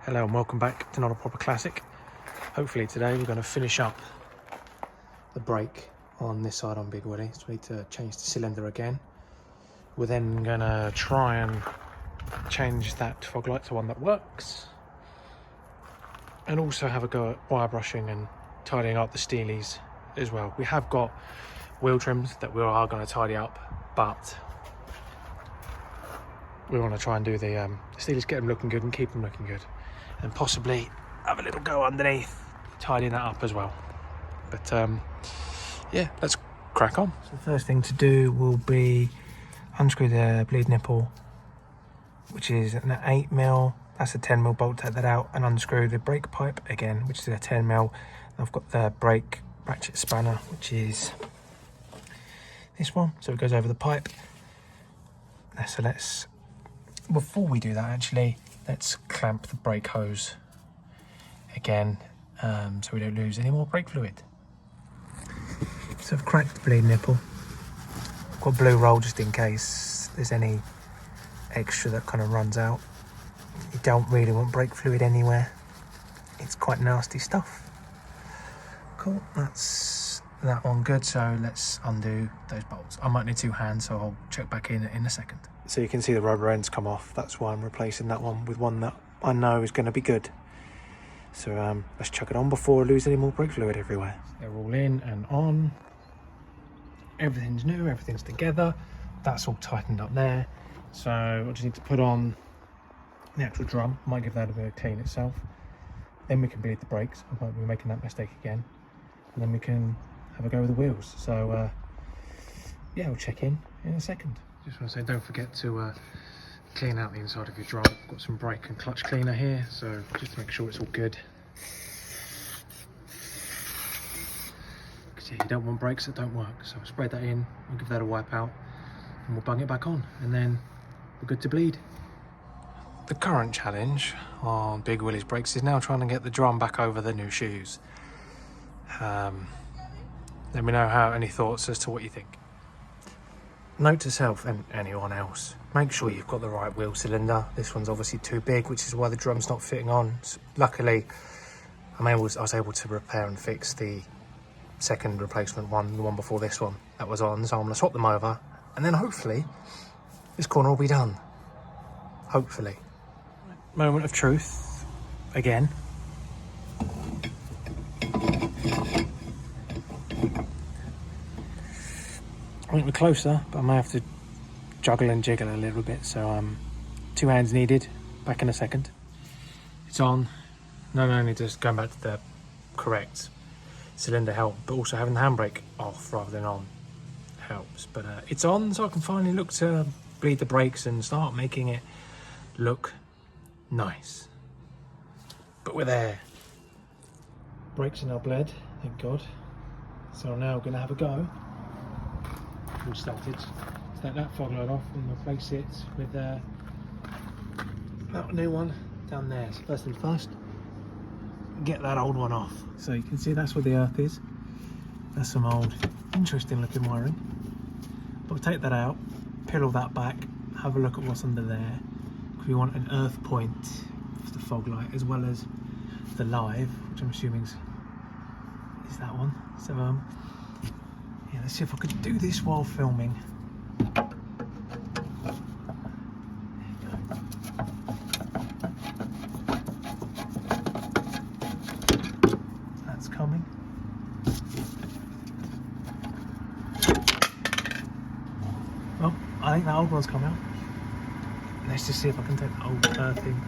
Hello and welcome back to Not a Proper Classic. Hopefully today we're going to finish up the brake on this side on Big Willy. So we need to change the cylinder again. We're then going to try and change that fog light to one that works. And also have a go at wire brushing and tidying up the steelies as well. We have got wheel trims that we are going to tidy up, but we want to try and do the steelies, get them looking good and keep them looking good. And possibly have a little go underneath, tidying that up as well. But yeah, let's crack on. So the first thing to do will be unscrew the bleed nipple, which is an 8mm. That's a 10mm bolt. Take that out and unscrew the brake pipe again, which is a 10mm. I've got the brake ratchet spanner, which is this one, so it goes over the pipe. So let's, before we do that actually, let's clamp the brake hose again, so we don't lose any more brake fluid. So I've cracked the bleed nipple. I've got blue roll just in case there's any extra that kind of runs out. You don't really want brake fluid anywhere. It's quite nasty stuff. Cool, that's that one good. So let's undo those bolts. I might need two hands, so I'll check back in a second. So you can see the rubber ends come off. That's why I'm replacing that one with one that I know is going to be good. So let's chuck it on before I lose any more brake fluid everywhere. They're all in and on. Everything's new, everything's together. That's all tightened up there. So I just need to put on the actual drum. Might give that a bit of clean itself. Then we can bleed the brakes. I might be making that mistake again. And then we can have a go with the wheels. So yeah, we'll check in a second. Just want to say, don't forget to clean out the inside of your drum. I've got some brake and clutch cleaner here, so just to make sure it's all good. Because yeah, you don't want brakes that don't work. So I'll spread that in, we'll give that a wipe out, and we'll bung it back on, and then we're good to bleed. The current challenge on Big Willy's brakes is now trying to get the drum back over the new shoes. Let me know any thoughts as to what you think. Note to self and anyone else, make sure you've got the right wheel cylinder. This one's obviously too big, which is why the drum's not fitting on. So luckily, I was able to repair and fix the second replacement one, the one before this one that was on. So I'm going to swap them over, and then hopefully this corner will be done. Hopefully. Moment of truth again. I think we're closer, but I may have to juggle and jiggle a little bit. So two hands needed. Back in a second. It's on. Not only just going back to the correct cylinder help, but also having the handbrake off rather than on helps. But it's on, so I can finally look to bleed the brakes and start making it look nice. But we're there. Brakes are now bled, thank God. So I'm now going to have a go. All started. Let's take that fog light off and replace it with that new one down there. So first things first, get that old one off. So you can see that's where the earth is. That's some old, interesting looking wiring. But we'll take that out, peel all that back, have a look at what's under there. We want an earth point for the fog light as well as the live, which I'm assuming is that one. So yeah, let's see if I could do this while filming. That's coming. Well, I think that old one's come out. Let's just see if I can take the old earthing.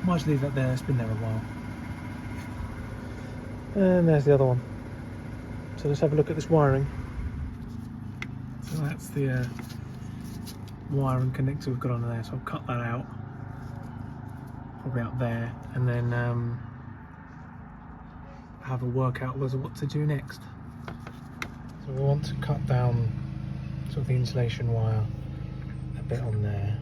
Might just leave that there, it's been there a while. And there's the other one. So let's have a look at this wiring. So that's the wiring connector we've got on there, so I'll cut that out. Probably out there, and then have a workout as to what to do next. So we want to cut down sort of the insulation wire a bit on there.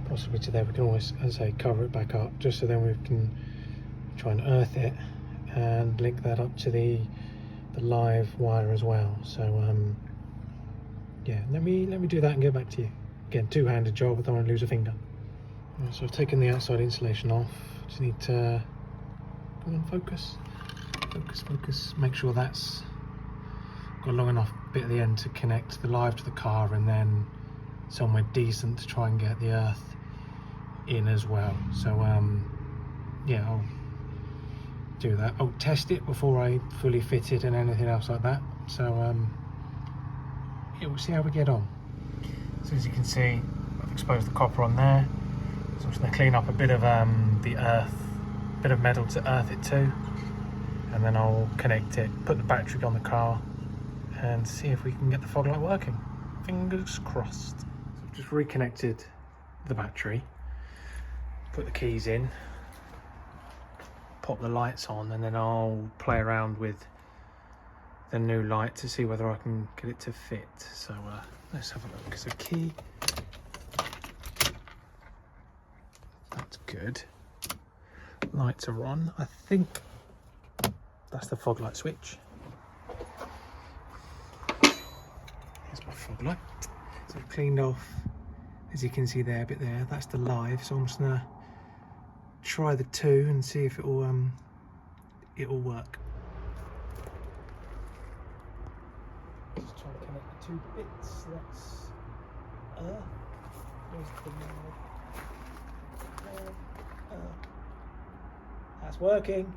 Possibly to there. We can always, as I say, cover it back up just so then we can try and earth it and link that up to the live wire as well. So Yeah, let me do that and get back to you. Again, two-handed job, I don't want to lose a finger. Right, so I've taken the outside insulation off. Just need to go on, focus. Focus. Make sure that's got a long enough bit at the end to connect the live to the car, and then somewhere decent to try and get the earth in as well. So yeah, I'll do that. I'll test it before I fully fit it and anything else like that. So yeah, we'll see how we get on. So as you can see, I've exposed the copper on there. So I'm just going to clean up a bit of the earth, bit of metal to earth it to, and then I'll connect it, put the battery on the car, and see if we can get the fog light working. Fingers crossed. So I've just reconnected the battery, put the keys in, pop the lights on, and then I'll play around with the new light to see whether I can get it to fit. So let's have a look. So key, that's good. Lights are on. I think that's the fog light switch. Here's my fog light. So I've cleaned off, as you can see there, a bit there. That's the live. So I'm just gonna try the two and see if it'll work. Just try to connect the two bits. That's where's the that's working.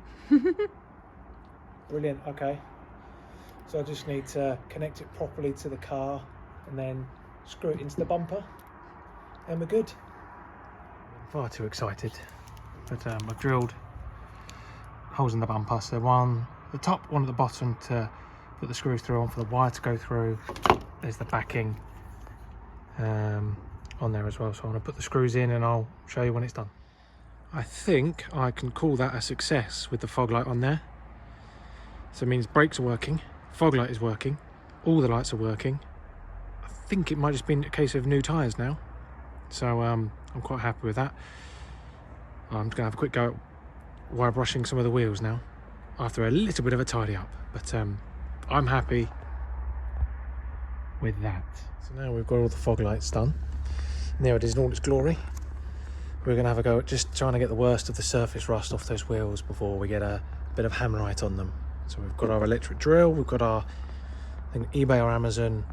Brilliant. Okay, so I just need to connect it properly to the car and then screw it into the bumper, and we're good. I'm far too excited, but I've drilled holes in the bumper, so one at the top, one at the bottom to put the screws through, on for the wire to go through. There's the backing on there as well, so I'm going to put the screws in and I'll show you when it's done. I think I can call that a success with the fog light on there. So it means brakes are working, fog light is working, all the lights are working. I think it might just be a case of new tyres now, so I'm quite happy with that. I'm just going to have a quick go at wire brushing some of the wheels now after a little bit of a tidy up, but I'm happy with that. So now we've got all the fog lights done, and there it is in all its glory. We're going to have a go at just trying to get the worst of the surface rust off those wheels before we get a bit of hammerite on them. So we've got our electric drill, we've got our, I think, eBay or Amazon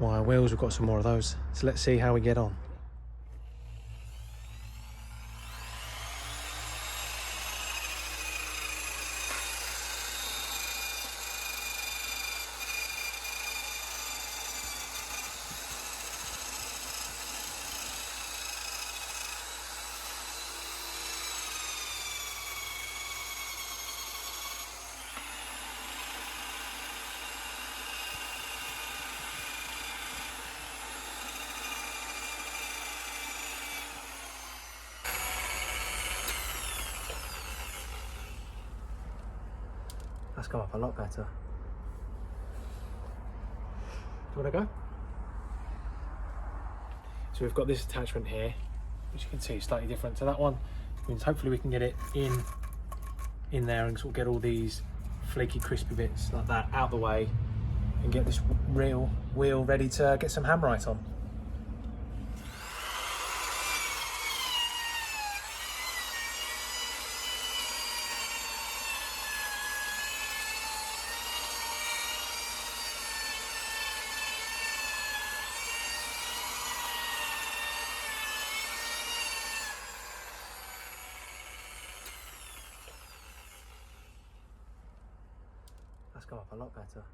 wire wheels, we've got some more of those. So let's see how we get on. That's come up a lot better. Do you want to go? So we've got this attachment here, which you can see is slightly different to that one. Which means hopefully we can get it in there and sort of get all these flaky, crispy bits like that out the way and get this real wheel ready to get some hammerite on. That's come up a lot better.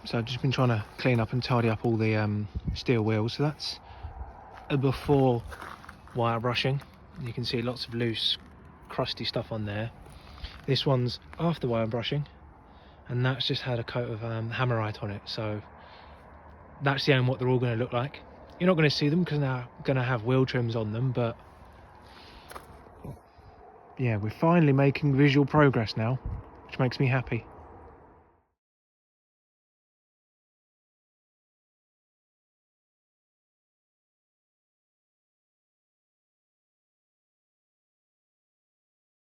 So I've just been trying to clean up and tidy up all the steel wheels. So that's a before wire brushing. You can see lots of loose, crusty stuff on there. This one's after wire brushing, and that's just had a coat of hammerite on it. So that's the end what they're all going to look like. You're not going to see them because they're going to have wheel trims on them, but yeah, we're finally making visual progress now, which makes me happy.